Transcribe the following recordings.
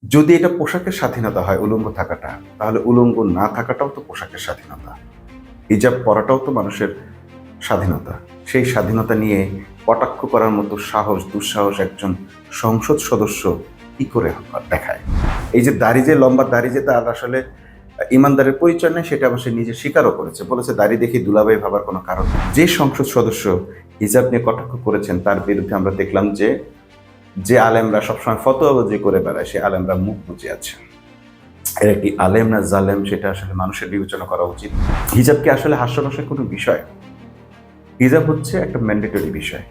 যদি এটা পোশাকের স্বাধীনতা হয় উলঙ্গ থাকাটা, তাহলে উলঙ্গ না থাকাটাও তো পোশাকের স্বাধীনতা। হিজাব পরাটাও তো মানুষের স্বাধীনতা। সেই স্বাধীনতা নিয়ে কটাক্ষ করার মতো সাহস, দুঃসাহস একজন সংসদ সদস্য কি করে দেখায়? এই যে দাড়ি, যে লম্বা দাড়ি, যে তার আসলে ইমানদারের পরিচয় নেই, সেটা আবার সে নিজে স্বীকারও করেছে। বলেছে দাড়ি দেখে দুলাভাই ভাবার কোনো কারণ নেই। যে সংসদ সদস্য হিজাব নিয়ে কটাক্ষ করেছেন তার বিরুদ্ধে আমরা দেখলাম যে আলেমরা সবসময় ফতোয়াবাজি করে বেড়ায়, সে আলেমরা মুখ বুজে আছে। এরা কি আলেম না জালেম, সেটা আসলে মানুষের বিবেচনা করা উচিত। হিজাব কি আসলে হাস্যরসের কোনো বিষয়? হিজাব হচ্ছে একটা ম্যান্ডেটরি বিষয়।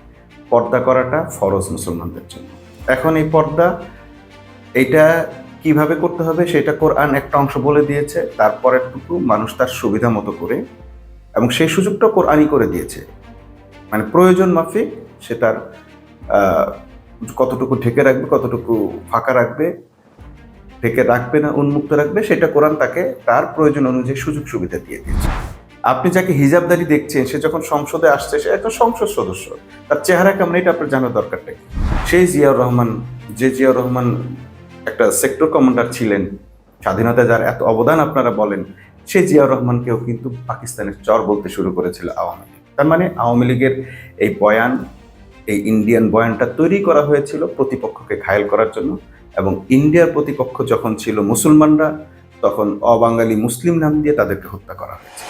পর্দা করাটা ফরজ মুসলমানদের জন্য। এখন এই পর্দা, এটা কিভাবে করতে হবে সেটা কোরআন একটা অংশ বলে দিয়েছে, তারপরেরটুকু মানুষ তার সুবিধা মতো করে, এবং সেই সুযোগটা কোরআনই করে দিয়েছে। মানে প্রয়োজন মাফিক সে তার কতটুকু ঢেকে রাখবে, কতটুকু ফাঁকা রাখবে, ঢেকে রাখবে না উন্মুক্ত রাখবে, সেটা কোরআন তাকে তার প্রয়োজন অনুযায়ী সুযোগ সুবিধা দিয়ে দিয়েছে। আপনি যাকে হিজাবদারি দেখছেন, সে যখন সংসদে আসছে, সে একটা সংসদ সদস্য, তার চেহারা কেমন এটা আপনার জানার দরকারটা কি? সেই জিয়াউর রহমান, যে জিয়াউর রহমান একটা সেক্টর কমান্ডার ছিলেন, স্বাধীনতায় যার এত অবদান আপনারা বলেন, সেই জিয়াউর রহমানকেও কিন্তু পাকিস্তানের চর বলতে শুরু করেছিল আওয়ামী লীগ। তার মানে আওয়ামী লীগের এই বয়ান, এই ইন্ডিয়ান বয়ানটা তৈরি করা হয়েছিল প্রতিপক্ষকে ঘায়েল করার জন্য। এবং ইন্ডিয়ার প্রতিপক্ষ যখন ছিল মুসলমানরা, তখন অবাঙালি মুসলিম নাম দিয়ে তাদেরকে হত্যা করা হয়েছে।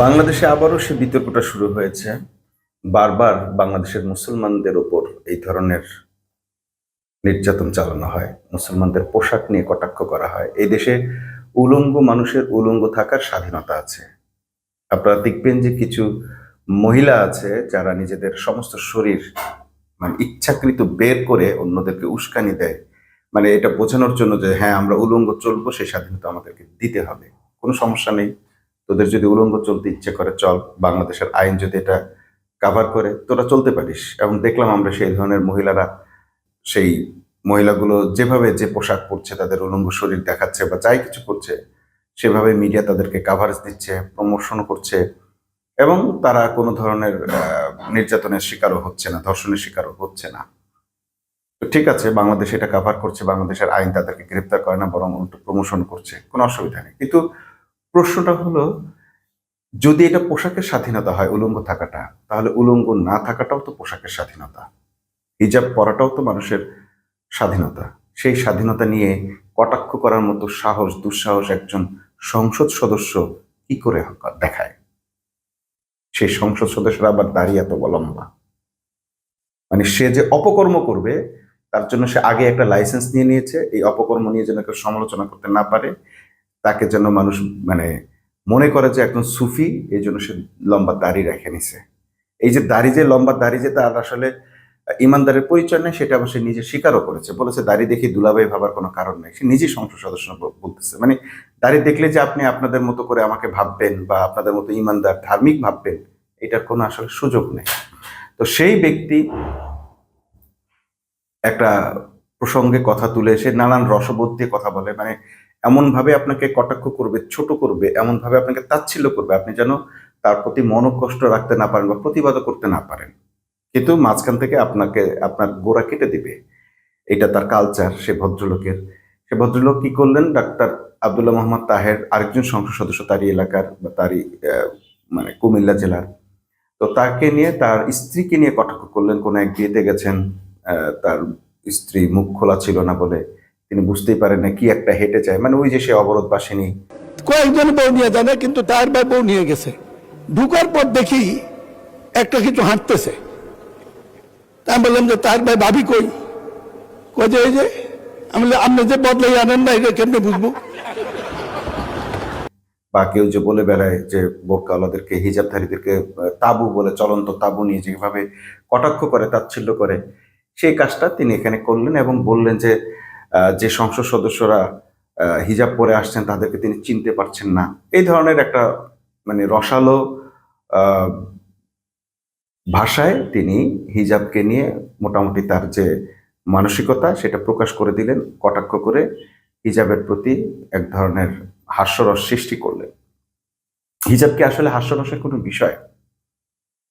বাংলাদেশে আবারও সে বিতর্কটা শুরু হয়েছে। বারবার বাংলাদেশের মুসলমানদের ওপর এই ধরনের নির্যাতন চালানো হয়, মুসলমানদের পোশাক নিয়ে কটাক্ষ করা হয়। এই দেশে উলঙ্গ মানুষের উলঙ্গ থাকার স্বাধীনতা আছে। আপনারা দেখবেন যে কিছু মহিলা আছে যারা নিজেদের সমস্ত শরীর মানে ইচ্ছাকৃত বের করে অন্যদেরকে উস্কানি দেয়, মানে এটা বোঝানোর জন্য যে হ্যাঁ আমরা উলঙ্গ চলবো, সেই স্বাধীনতা আমাদেরকে দিতে হবে, কোনো সমস্যা নেই, তোদের যদি উলঙ্গ চলতে ইচ্ছে করে চল, বাংলাদেশের আইন যদি এটা কাভার করে তোরা চলতে পারিস। এবং দেখলাম আমরা সেই ধরনের মহিলারা, সেই মহিলাগুলো যেভাবে যে পোশাক পরছে, তাদের উলঙ্গ শরীর দেখাচ্ছে বা যাই কিছু করছে, সেভাবে মিডিয়া তাদেরকে কাভারেজ দিচ্ছে, প্রমোশন করছে, এবং তারা কোনো ধরনের নির্যাতনের শিকারও হচ্ছে না, ধর্ষণের শিকারও হচ্ছে না। তো ঠিক আছে, বাংলাদেশ এটা কাভার করছে, বাংলাদেশের আইন তাদেরকে গ্রেপ্তার করে না, বরং উল্টো প্রমোশন করছে, কোনো অসুবিধা নেই। কিন্তু প্রশ্নটা হলো, যদি এটা পোশাকের স্বাধীনতা হয় উলঙ্গ থাকাটা, তাহলে উলঙ্গ না থাকাটাও তো পোশাকের স্বাধীনতা। হিজাব পরাটাও তো মানুষের স্বাধীনতা। সেই স্বাধীনতা নিয়ে কটাক্ষ করার মতো সাহস, দুঃসাহস একজন সংসদ সদস্য কি করে দেখায়? সেই সংসদ সদস্যরা আবার দাঁড়িয়ে এত লম্বা, মানে সে যে অপকর্ম করবে তার জন্য সে আগে একটা লাইসেন্স নিয়ে নিয়েছে। এই অপকর্ম নিয়ে যেন কেউ সমালোচনা করতে না পারে, তাকে যেন মানুষ মানে মনে করে যে একজন সুফি, এই জন্য সে লম্বা দাড়ি রেখে নিছে। এই যে দাড়ি, যে লম্বা দাড়ি, যে তার আসলে ইমানদারের পরিচয় নেই, সেটা আবার সে নিজে স্বীকারও করেছে। বলেছে দাড়ি দেখে দুলাভাই ভাবার কোনো কারণ নেই, সে নিজেই সংসদ সদস্য বলতেছে। মানে দাড়ি দেখলে যে আপনি আপনাদের মতো করে আমাকে ভাববেন বা আপনাদের মতো ইমানদার ধার্মিক ভাববেন, এটার কোনো আসলে সুযোগ নেই। তো সেই ব্যক্তি একটা প্রসঙ্গে কথা তুলে এসে নানান রসবোধ দিয়ে কথা বলে, মানে এমন ভাবে আপনাকে কটাক্ষ করবে, ছোট করবে, এমন ভাবে আপনাকে তাচ্ছিল্য করবে, আপনি যেন তার প্রতি মনোকষ্ট রাখতে না পারেন বা প্রতিবাদও করতে না পারেন। কিন্তু মাঝখান থেকে আপনাকে আপনার গোড়া কেটে দিবে, এটা তার কালচার সে ভদ্রলোকের। সে ভদ্রলোক কি করলেন, ডাক্তার আব্দুল্লাহ মোহাম্মদ তাহের, আরেকজন সংসদ সদস্য তারই এলাকার বা তারই মানে কুমিল্লা জেলার, তো তাকে নিয়ে, তার স্ত্রীকে নিয়ে কটাক্ষ করলেন। কোন এক বিয়েতে গেছেন, তার স্ত্রী মুখ খোলা ছিল না বলে তিনি বুঝতেই পারেন না কি একটা হেঁটে যায়, মানে ওই যে সে অবরোধ বাসিনী। কয়েকজন বউ নিয়ে যায় না, কিন্তু তার ভাই বউ নিয়ে গেছে। ঢুকার পর দেখি একটা কিছু হাঁটতেছে। আমি বললাম যে তার ভাই ভাবি কই? কই যে এই যে। আমি বললাম আপনি যে বদলাই আনেন না, এটা কেমনে বুঝবো? বা কেউ যে বলে বেড়ায় যে বোরকাওয়ালাদেরকে, হিজাবধারীদেরকে তাবু বলে, চলন্ত তাবু নিয়ে যেভাবে কটাক্ষ করে, তাচ্ছিল্য করে, সেই কাজটা তিনি এখানে করলেন এবং বললেন যে যে সংসদ সদস্যরা হিজাব পরে আসছেন তাদেরকে তিনি চিনতে পারছেন না। এই ধরনের একটা মানে রসালো আহ, ভাষায় তিনি হিজাবকে নিয়ে মোটামুটি তার যে মানসিকতা সেটা প্রকাশ করে দিলেন, কটাক্ষ করে হিজাবের প্রতি এক ধরনের হাস্যরস সৃষ্টি করলেন। হিজাব কি আসলে হাস্যরসের কোনো বিষয়?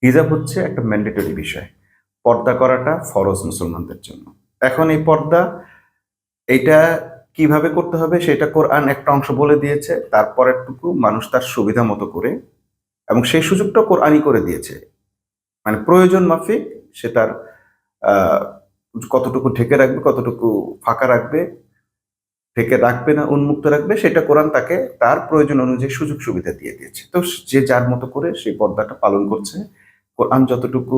হিজাব হচ্ছে একটা ম্যান্ডেটরি বিষয়। পর্দা করাটা ফরজ মুসলমানদের জন্য। এখন এই পর্দা, এটা কিভাবে করতে হবে সেটা কোরআন একটা অংশ বলে দিয়েছে, তারপরেরটুকু মানুষ তার সুবিধা মতো করে, এবং সেই সুযোগটা কোরআনই করে দিয়েছে। মানে প্রয়োজন মাফিক সে তার আহ, কতটুকু ঢেকে রাখবে, কতটুকু ফাঁকা রাখবে, ঢেকে রাখবে না উন্মুক্ত রাখবে, সেটা কোরআন তাকে তার প্রয়োজন অনুযায়ী সুযোগ সুবিধা দিয়ে দিয়েছে। তো যে যার মতো করে সেই পর্দাটা পালন করছে। কোরআন যতটুকু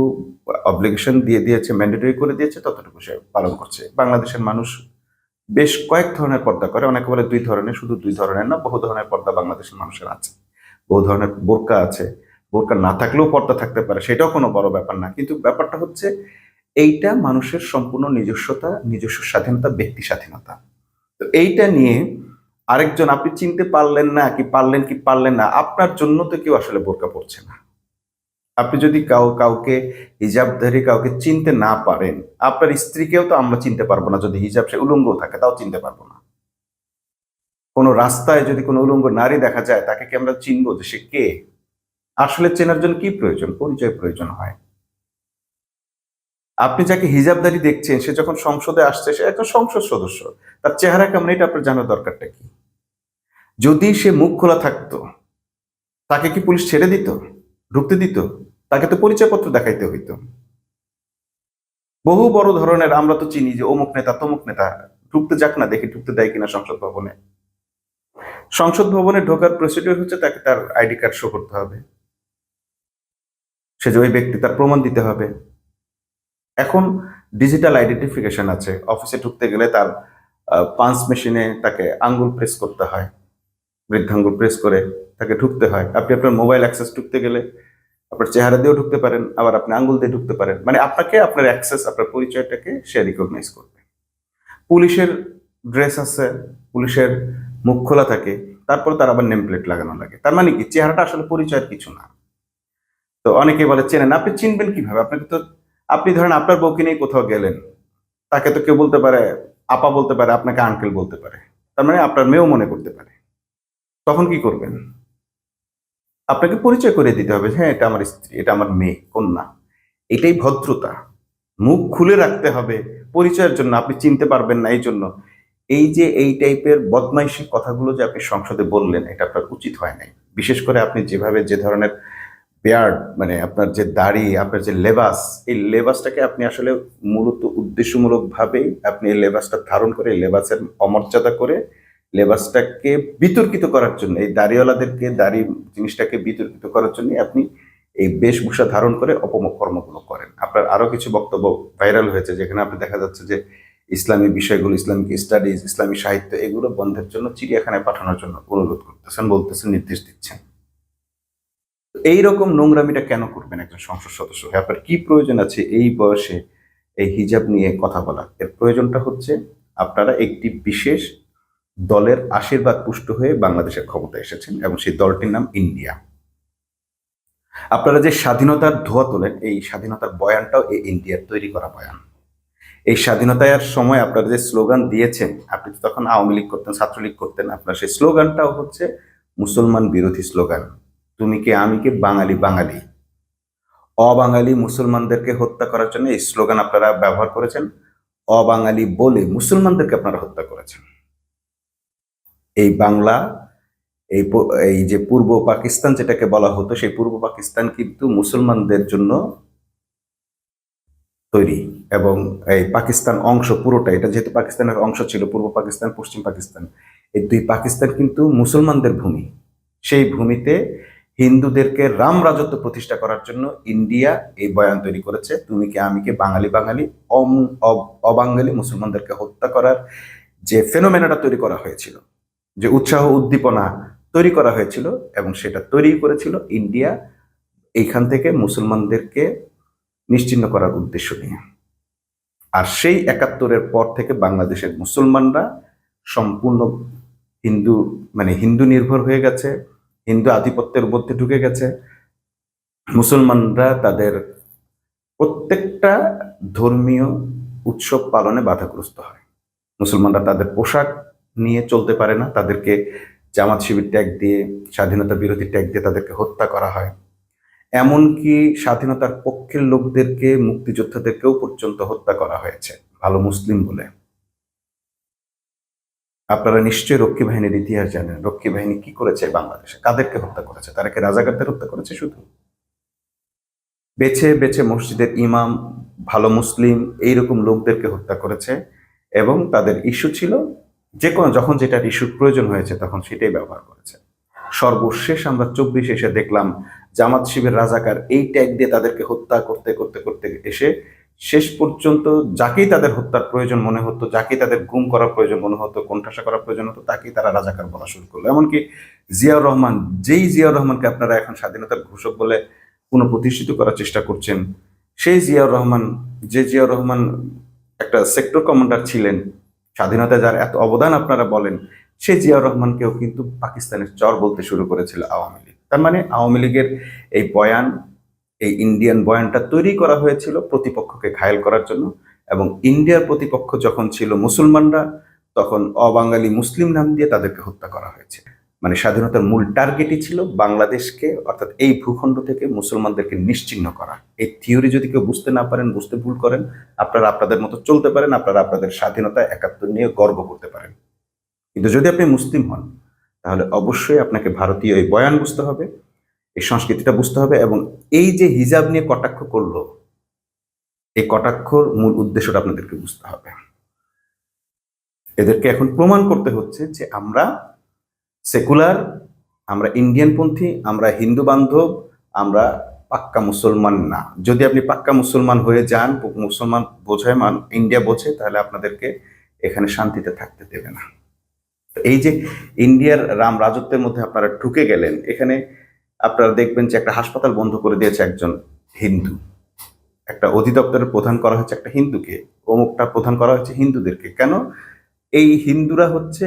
অব্লিগেশন দিয়ে দিয়েছে, ম্যান্ডেটরি করে দিয়েছে, ততটুকু সে পালন করছে। বাংলাদেশের মানুষ বেশ কয়েক ধরনের পর্দা করে, অনেকে বলে দুই ধরনের, শুধু দুই ধরনের না, বহু ধরনের পর্দা বাংলাদেশের মানুষের আছে। বহু ধরনের বোরকা আছে, বোরকা না থাকলেও পর্দা থাকতে পারে, সেটাও কোনো বড় ব্যাপার না। কিন্তু ব্যাপারটা হচ্ছে এইটা মানুষের সম্পূর্ণ নিজস্বতা, নিজস্ব স্বাধীনতা, ব্যক্তি স্বাধীনতা। তো এইটা নিয়ে আরেকজন আপনি চিনতে পারলেন না কি পারলেন কি পারলেন না, আপনার জন্য তো কেউ আসলে বোরকা পড়ছে না। আপনি যদি কাউকে হিজাবধারী কাউকে চিনতে না পারেন, আপনার স্ত্রীকেও তো আমরা চিনতে পারবো না। যদি হিজাব সে উলঙ্গও থাকে তাও চিনতে পারবো না। কোনো রাস্তায় যদি কোনো উলঙ্গ নারী দেখা যায়, তাকে কি আমরা চিনবো যে সে কে? আসলে চেনার জন্য কি প্রয়োজন? পরিচয় প্রয়োজন হয়। আপনি যাকে হিজাবধারী দেখছেন, সে যখন সংসদে আসছে, সে একজন সংসদ সদস্য। তার চেহারা কেমন এটা আপনার জানার দরকারটা কি? যদি সে মুখ খোলা থাকতো, তাকে কি পুলিশ ছেড়ে দিত, ঢুকতে দিত? তাকে তো পরিচয়পত্র দেখাইতে হইতো। বহু বড় ধরনের আমরা তো চিনি যে অমুক নেতা তমুক নেতা, ঢুকতে যাক না, দেখি ঢুকতে দেয় কিনা সংসদ ভবনে। সংসদ ভবনে ঢোকার প্রসিডিউর হচ্ছে তাকে তার আইডি কার্ড শো করতে হবে, সে যে ওই ব্যক্তি, তার প্রমাণ দিতে হবে। এখন ডিজিটাল আইডেন্টিফিকেশন আছে, অফিসে ঢুকতে গেলে তার পাঞ্চ মেশিনে তাকে আঙ্গুল প্রেস করতে হয়, বৃদ্ধাঙ্গুল প্রেস করে তাকে ঢুকতে হয়। আপনি আপনার মোবাইল অ্যাক্সেস ঢুকতে গেলে আপনার চেহারা দিয়েও ঢুকতে পারেন, আবার আপনি আঙ্গুল দিয়ে ঢুকতে পারেন। মানে আপনাকে আপনার অ্যাক্সেস, আপনার পরিচয়টাকে সে রিকগনাইজ করবে। পুলিশের ড্রেস আছে, পুলিশের মুখ খোলা থাকে, তারপর তার আবার নেম প্লেট লাগানো লাগে। তার মানে কি, চেহারাটা আসলে পরিচয়ের কিছু না। তো অনেকে বলে চেনেন, আপনি চিনবেন কিভাবে? আপনাকে তো, আপনি ধরেন আপনার বউকে নিয়ে কোথাও গেলেন, তাকে তো কেউ বলতে পারে আপা, বলতে পারে আপনাকে আঙ্কেল বলতে পারে, তার মানে আপনার মেয়েও মনে করতে পারে। তখন কি করবেন? আপনাকে পরিচয় করে দিতে হবে, হ্যাঁ এটা আমার স্ত্রী, এটা আমার মেয়ে, কন্যা। এটাই ভদ্রতা। মুখ খুলে রাখতে হবে পরিচয়ের জন্য, আপনি চিনতে পারবেন না এই জন্য। এই যে এই টাইপের বদমাইশি কথাগুলো যে আপনি সংসদে বললেন, এটা আপনার উচিত হয় নাই। বিশেষ করে আপনি যেভাবে, যে ধরনের বেয়ার্ড, মানে আপনার যে দাড়ি, আপনার যে লেবাস, এই লেবাসটাকে আপনি আসলে মূলত উদ্দেশ্যমূলক ভাবেই আপনি এই লেবাসটা ধারণ করে, এই লেবাসের অমর্যাদা করে, লেবাসটাকে বিতর্কিত করার জন্য, এই দাড়িওয়ালাদেরকে, দাড়ি জিনিসটাকে বিতর্কিত করার জন্য আপনি এই বেশভূষা ধারণ করে অপকর্মগুলো করেন। আপনার আরো কিছু বক্তব্য ভাইরাল হয়েছে, যেখানে আপনি দেখা যাচ্ছে যে ইসলামী বিষয়গুলো, ইসলামিক স্টাডিজ, ইসলামী সাহিত্য, এগুলো বন্ধের জন্য, চিড়িয়াখানায় পাঠানোর জন্য অনুরোধ করতেছেন, বলতেছেন, নির্দেশ দিচ্ছেন। এইরকম নোংরামিটা কেন করবেন একজন সংসদ সদস্য হয়ে? আপনার কি প্রয়োজন আছে এই বয়সে এই হিজাব নিয়ে কথা বলা? এর প্রয়োজনটা হচ্ছে আপনারা একটি বিশেষ দলের আশীর্বাদ পুষ্ট হয়ে বাংলাদেশের ক্ষমতায় এসেছেন, এবং সেই দলটির নাম ইন্ডিয়া। আপনারা যে স্বাধীনতার ধোয়া তোলেন, এই স্বাধীনতার বয়ানটাও এই ইন্ডিয়ার তৈরি করা বয়ান। এই স্বাধীনতার সময় আপনারা যে স্লোগান দিয়েছেন, আপনি তো তখন আওয়ামী লীগ করতেন, ছাত্রলীগ করতেন, আপনার সেই স্লোগানটাও হচ্ছে মুসলমান বিরোধী স্লোগান। তুমি কে আমি কে, বাঙালি বাঙালি। অবাঙালি মুসলমানদেরকে হত্যা করার জন্য এই স্লোগান আপনারা ব্যবহার করেছেন। অবাঙালি বলে মুসলমানদেরকে আপনারা হত্যা করেছেন। এই বাংলা, এই যে পূর্ব পাকিস্তান যেটাকে বলা হতো, সেই পূর্ব পাকিস্তান কিন্তু মুসলমানদের জন্য তৈরি। এবং এই পাকিস্তান অংশ পুরোটা, এটা যেহেতু পাকিস্তানের অংশ ছিল, পূর্ব পাকিস্তান, পশ্চিম পাকিস্তান, এই দুই পাকিস্তান কিন্তু মুসলমানদের ভূমি। সেই ভূমিতে হিন্দুদেরকে রাম রাজত্ব প্রতিষ্ঠা করার জন্য ইন্ডিয়া এই বয়ান তৈরি করেছে, তুমি কে আমি কে, বাঙালি বাঙালি। অবাঙালি মুসলমানদেরকে হত্যা করার যে ফেনোমেনাটা তৈরি করা হয়েছিল, যে উৎসাহ উদ্দীপনা তৈরি করা হয়েছিল, এবং সেটা তৈরি করেছিল ইন্ডিয়া এইখান থেকে মুসলমানদেরকে নিশ্চিহ্ন করার উদ্দেশ্য নিয়ে। আর সেই ৭১-এর পর থেকে বাংলাদেশের মুসলমানরা সম্পূর্ণ হিন্দু, মানে হিন্দু নির্ভর হয়ে গেছে, হিন্দু আধিপত্যের মধ্যে ঢুকে গেছে। মুসলমানরা তাদের প্রত্যেকটা ধর্মীয় উৎসব পালনে বাধাগ্রস্ত হয়। মুসলমানরা তাদের পোশাক নিয়ে চলতে পারে না, তাদেরকে জামাত শিবির ট্যাগ দিয়ে, স্বাধীনতা বিরোধী ট্যাগ দিয়ে তাদেরকে হত্যা করা হয়। এমনকি স্বাধীনতার পক্ষের লোকদেরকে, মুক্তিযোদ্ধাদেরকেও পর্যন্ত হত্যা করা হয়েছে ভালো মুসলিম বলে। আপনারা নিশ্চয়ই রক্ষী বাহিনীর ইতিহাস জানেন। রক্ষী বাহিনী কি করেছে বাংলাদেশে, কাদেরকে হত্যা করেছে? তারা কি রাজাকারদের হত্যা করেছে শুধু? বেছে বেছে মসজিদের ইমাম, ভালো মুসলিম এইরকম লোকদেরকে হত্যা করেছে, এবং তাদের ইস্যু ছিল যে কোনো, যখন যেটার ইস্যুর প্রয়োজন হয়েছে তখন সেটাই ব্যবহার করেছে। সর্বশেষ আমরা 24 এসে দেখলাম জামাত শিবির রাজাকার এই ট্যাগ দিয়ে তাদেরকে হত্যা করতে করতে করতে এসে শেষ পর্যন্ত যাকেই তাদের হত্যার প্রয়োজন মনে হতো, যাকেই তাদের গুম করার প্রয়োজন মনে হতো, কোণঠাসা করার প্রয়োজন হতো, তাকেই তারা রাজাকার বলা শুরু করলো। এমনকি জিয়াউর রহমান, যেই জিয়াউর রহমানকে আপনারা এখন স্বাধীনতার ঘোষক বলে পুনঃপ্রতিষ্ঠিত করার চেষ্টা করছেন, সেই জিয়াউর রহমান, যে জিয়াউর রহমান একটা সেক্টর কমান্ডার ছিলেন, স্বাধীনতায় যার এত অবদান আপনারা বলেন, সেই জিয়াউর রহমানকেও কিন্তু পাকিস্তানের চর বলতে শুরু করেছিল আওয়ামী লীগ। তার মানে আওয়ামী লীগের এই বয়ান, এই ইন্ডিয়ান বয়ানটা তৈরি করা হয়েছিল প্রতিপক্ষকে ঘায়েল করার জন্য, এবং ইন্ডিয়ার প্রতিপক্ষ যখন ছিল মুসলমানরা, তখন অবাঙালি মুসলিম নাম দিয়ে তাদেরকে হত্যা করা হয়েছে। মানে স্বাধীনতার মূল টার্গেটই ছিল বাংলাদেশকে, অর্থাৎ এই ভূখণ্ড থেকে মুসলমানদেরকে নিশ্চিহ্ন করা। এই থিওরি যদি কেউ বুঝতে না পারেন, বুঝতে ভুল করেন, আপনারা আপনাদের মতো চলতে পারেন, আপনারা আপনাদের স্বাধীনতা একাত্তর নিয়ে গর্ব করতে পারেন। কিন্তু যদি আপনি মুসলিম হন, তাহলে অবশ্যই আপনাকে ভারতীয় এই বয়ান বুঝতে হবে, এই সংস্কৃতিটা বুঝতে হবে, এবং এই যে হিজাব নিয়ে কটাক্ষ করলো, এই কটাক্ষর মূল উদ্দেশ্যটা আপনাদেরকে বুঝতে হবে। এদেরকে এখন প্রমাণ করতে হচ্ছে যে আমরা সেকুলার, আমরা ইন্ডিয়ানপন্থী, আমরা হিন্দু বান্ধব, আমরা পাক্কা মুসলমান না। যদি আপনি পাক্কা মুসলমান হয়ে যান, মুসলমান বোঝায় ইন্ডিয়া বোঝে, তাহলে আপনাদেরকে এখানে শান্তিতে থাকতে দেবে না। তো এই যে ইন্ডিয়ার রাম রাজত্বের মধ্যে আপনারা ঢুকে গেলেন, এখানে আপনারা দেখবেন যে একটা হাসপাতাল বন্ধ করে দিয়েছে একজন হিন্দু, একটা অধিদপ্তরের প্রধান করা হয়েছে একটা হিন্দুকে, অমুকটা প্রধান করা হয়েছে হিন্দুদেরকে। কেন? এই হিন্দুরা হচ্ছে,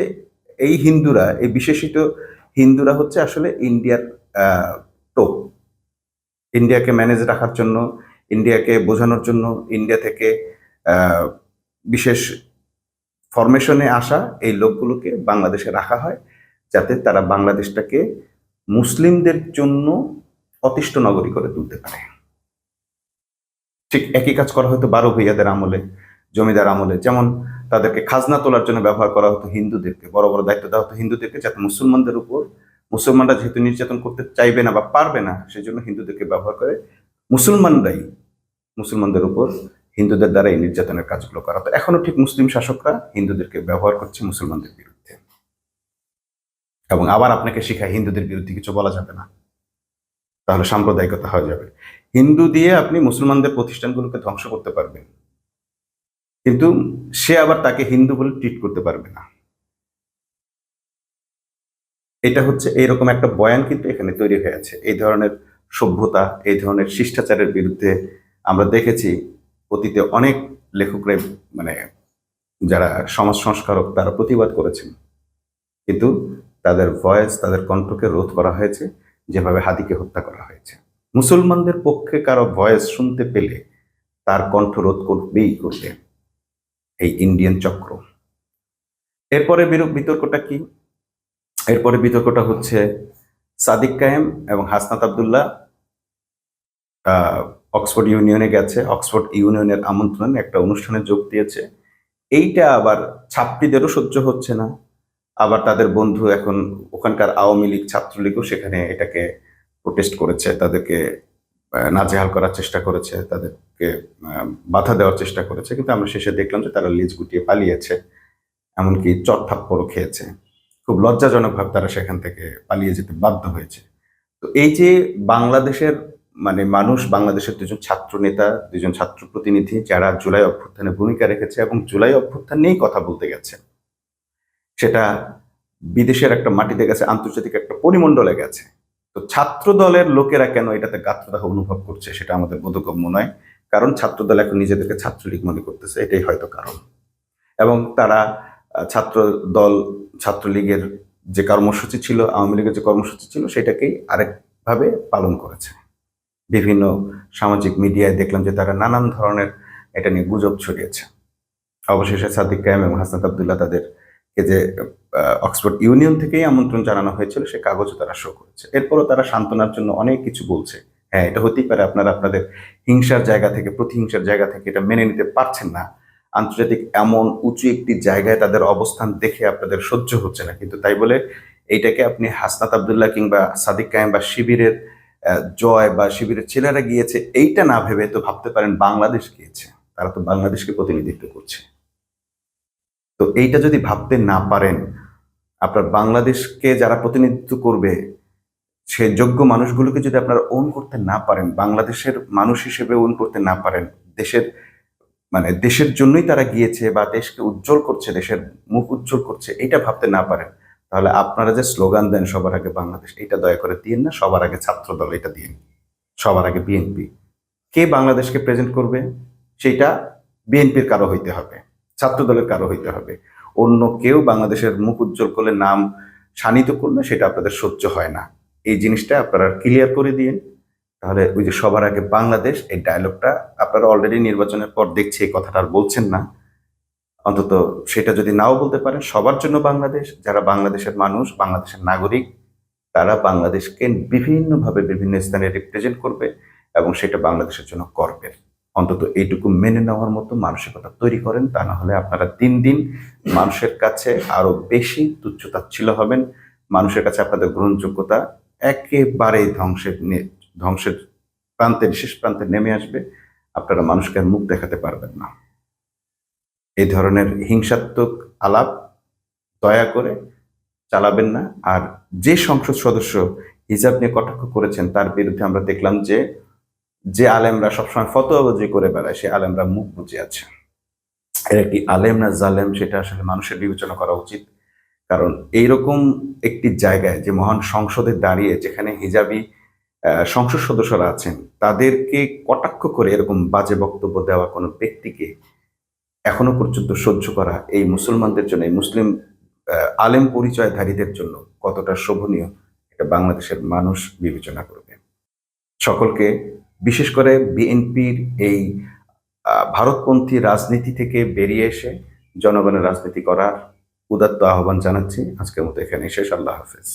এই বিশেষিত হিন্দুরা হচ্ছে আসলে ইন্ডিয়ার টোপ। ইন্ডিয়াকে ম্যানেজ রাখার জন্য, ইন্ডিয়াকে বোঝানোর জন্য, ইন্ডিয়া থেকে বিশেষ ফরমেশনে আসা এই লোকগুলোকে বাংলাদেশে রাখা হয়, যাতে তারা বাংলাদেশটাকে মুসলিমদের জন্য অতিষ্ঠ নগরী করে তুলতে পারে। ঠিক একই কাজ করা হতো 12 ভূঁইয়াদের আমলে, জমিদার আমলে। যেমন তাদেরকে খাজনা তোলার জন্য ব্যবহার করা হতো হিন্দুদেরকে, বড় বড় দায়িত্ব দেওয়া হতো হিন্দুদেরকে, যাতে মুসলমানদের উপর, মুসলমানরা যেহেতু নির্যাতন করতে চাইবে না বা পারবে না, সেই জন্য হিন্দুদেরকে ব্যবহার করে মুসলমানরাই মুসলমানদের উপর হিন্দুদের দ্বারা এই নির্যাতনের কাজগুলো করা হতো। এখনো ঠিক মুসলিম শাসকরা হিন্দুদেরকে ব্যবহার করছে মুসলমানদের বিরুদ্ধে, এবং আবার আপনাকে শিখায় হিন্দুদের বিরুদ্ধে কিছু বলা যাবে না, তাহলে সাম্প্রদায়িকতা হয়ে যাবে। হিন্দু দিয়ে আপনি মুসলমানদের প্রতিষ্ঠানগুলোকে ধ্বংস করতে পারবেন, কিন্তু সে আবার তাকে হিন্দু বলে ট্রিট করতে পারবে না। এটা হচ্ছে এইরকম একটা বয়ান কিন্তু এখানে তৈরি হয়ে আছে। এই ধরনের সভ্যতা, এই ধরনের শিষ্টাচারের বিরুদ্ধে আমরা দেখেছি অতীতে অনেক লেখকরা, মানে যারা সমাজ সংস্কারক, তারা প্রতিবাদ করেছেন, কিন্তু তাদের ভয়েস, তাদের কণ্ঠকে রোধ করা হয়েছে যেভাবে হাদিকে হত্যা করা হয়েছে। মুসলমানদের পক্ষে কারো ভয়েস শুনতে পেলে তার কণ্ঠ রোধ করবেই করবে এই ইন্ডিয়ান চক্র। এরপরে বিতর্কটা কি? এরপরে বিতর্কটা হচ্ছে সাদিক কায়েম এবং হাসনাত আব্দুল্লাহ অক্সফোর্ড ইউনিয়নে গেছে, অক্সফোর্ড ইউনিয়নের আমন্ত্রণে একটা অনুষ্ঠানে যোগ দিয়েছে। এইটা আবার ছাত্রীদেরও সহ্য হচ্ছে না, আবার তাদের বন্ধু এখন ওখানকার আওয়ামী লীগ, ছাত্রলীগও সেখানে এটাকে প্রোটেস্ট করেছে, তাদেরকে নাজেহাল করার চেষ্টা করেছে, তাদেরকে বাধা দেওয়ার চেষ্টা করেছে, কিন্তু আমরা শেষে দেখলাম যে তারা লেজ গুটিয়ে পালিয়েছে, এমনকি চড়-থাপ্পড়ও খেয়েছে। খুব লজ্জাজনকভাবে তারা সেখান থেকে পালিয়ে যেতে বাধ্য হয়েছে। তো এই যে বাংলাদেশের মানুষ, বাংলাদেশের দুজন ছাত্র নেতা, দুজন ছাত্র প্রতিনিধি যারা জুলাই অভ্যুত্থানে ভূমিকা রেখেছে এবং জুলাই অভ্যুত্থান নিয়েই কথা বলতে গেছে, সেটা বিদেশের একটা মাটিতে গেছে, আন্তর্জাতিক একটা পরিমণ্ডলে গেছে। তো ছাত্র দলের লোকেরা কেন এটাতে গাত্রদাহ অনুভব করছে সেটা আমাদের বোধগম্য নয়, কারণ ছাত্রদল এখন নিজেদেরকে ছাত্রলীগ মনে করতেছে, এটাই হয়তো কারণ। এবং তারা ছাত্রলীগের যে কর্মসূচি ছিল, আওয়ামী লীগের যে কর্মসূচি ছিল, সেটাকেই আরেকভাবে পালন করেছে। বিভিন্ন সামাজিক মিডিয়ায় দেখলাম যে তারা নানান ধরনের এটা নিয়ে গুজব ছড়িয়েছে। অবশেষে সাদিক কায়েম এবং হাসনাত আব্দুল্লাহ তাদেরকে যে অক্সফোর্ড ইউনিয়ন থেকেই আমন্ত্রণ জানানো হয়েছিল, সে কাগজও তারা শো করেছে। এরপরও তারা সান্ত্বনার জন্য অনেক কিছু বলছে। হ্যাঁ, এটা হতেই পারে আপনারা আপনাদের হিংসার জায়গা থেকে, প্রতিহিংসার জায়গা থেকে এটা মেনে নিতে পারছেন না, আন্তর্জাতিক এমন উঁচু একটি জায়গায় তাদের অবস্থান দেখে আপনাদের সহ্য হচ্ছে না, কিন্তু তাই বলে এইটাকে আপনি হাসনাত আব্দুল্লাহ কিংবা সাদিক কায়েম বা শিবিরের জয় বা শিবিরের ছেলেরা গিয়েছে এইটা না ভেবে তো ভাবতে পারেন বাংলাদেশ গিয়েছে, তারা তো বাংলাদেশকে প্রতিনিধিত্ব করছে। তো এইটা যদি ভাবতে না পারেন, আপনার বাংলাদেশকে যারা প্রতিনিধিত্ব করবে সে যোগ্য মানুষগুলোকে যদি আপনারা ওন করতে না পারেন, বাংলাদেশের মানুষ হিসেবে ওন করতে না পারেন, দেশের দেশের জন্যই তারা গিয়েছে বা দেশকে উজ্জ্বল করছে, দেশের মুখ উজ্জ্বল করছে, এটা ভাবতে না পারেন, তাহলে আপনারা যে স্লোগান দেন সবার আগে বাংলাদেশ, এটা দয়া করে দিন না, সবার আগে ছাত্র দল এটা দিন, সবার আগে বিএনপি। কে বাংলাদেশকে প্রেজেন্ট করবে সেটা বিএনপির কারো হইতে হবে, ছাত্র দলের কারো হইতে হবে। অন্য কেউ বাংলাদেশের মুখ উজ্জ্বল করলে, নাম শানিত করলে সেটা আপনাদের সহ্য হয় না। এই জিনিসটা আপনারা ক্লিয়ার করে দিন, তাহলে ওই যে সবার আগে বাংলাদেশ এই ডায়লগটা আপনারা অলরেডি নির্বাচনের পর দেখছি এই কথাটা আর বলছেন না, অন্তত সেটা যদি নাও বলতে পারেন, সবার জন্য বাংলাদেশ, যারা বাংলাদেশের মানুষ, বাংলাদেশের নাগরিক, তারা বাংলাদেশকে বিভিন্নভাবে বিভিন্ন স্থানে রিপ্রেজেন্ট করবে এবং সেটা বাংলাদেশের জন্য করবে। অন্তত এইটুকু মেনে নেওয়ার মতো মানসিকতা তৈরি করেন, তা না হলে আপনারা দিন দিন মানুষের কাছে আরো বেশি তুচ্ছতাচ্ছিল্য হবেন, মানুষের কাছে আপনাদের গ্রহণযোগ্যতা একেবারেই ধ্বংসের শেষ প্রান্তে নেমে আসবে, আপনারা মানুষকে আর মুখ দেখাতে পারবেন না। এই ধরনের হিংসাত্মক আলাপ দয়া করে চালাবেন না। আর যে সংসদ সদস্য হিজাব নিয়ে কটাক্ষ করেছেন তার বিরুদ্ধে আমরা দেখলাম যে আলেমরা সবসময় ফতোয়াবাজি করে বেড়ায়, সে আলেমরা মুখ বুজে আছে। এরা কি আলেম না জালেম সেটা আসলে মানুষের বিবেচনা করা উচিত। কারণ এইরকম একটি জায়গায়, যে মহান সংসদে দাঁড়িয়ে, যেখানে হিজাবি সংসদ সদস্যরা আছেন, তাদেরকে কটাক্ষ করে এরকম বাজে বক্তব্য দেওয়া কোনো ব্যক্তিকে এখনো পর্যন্ত সহ্য করা এই মুসলমানদের জন্য, এই মুসলিম আলেম পরিচয়ধারীদের জন্য কতটা শোভনীয়, এটা বাংলাদেশের মানুষ বিবেচনা করবে। সকলকে, বিশেষ করে বিএনপির এই ভারতপন্থী রাজনীতি থেকে বেরিয়ে এসে জনগণের রাজনীতি করার উদাত্ত আহ্বান জানাচ্ছি। আজকের মতো এখানে শেষ। আল্লাহ হাফেজ।